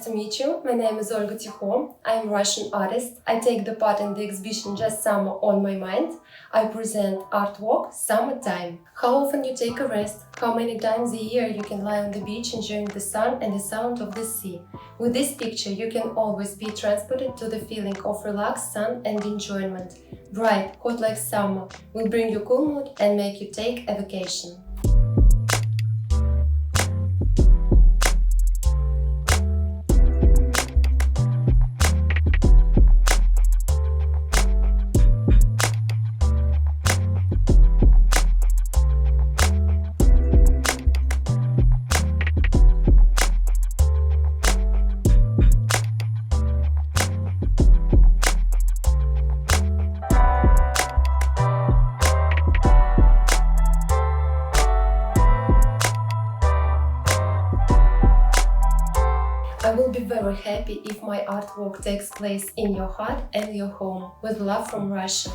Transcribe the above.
Nice to meet you. My name is Olga. I am a Russian artist. I take the part in the exhibition Just Summer on My Mind. I present artwork Summertime. How often you take a rest? How many times a year you can lie on the beach enjoying the sun and the sound of the sea? With this picture you can always be transported to the feeling of relaxed sun and enjoyment. Bright, hot like summer will bring you cool mood and make you take a vacation. I will be very happy if my artwork takes place in your heart and your home. With love from Russia.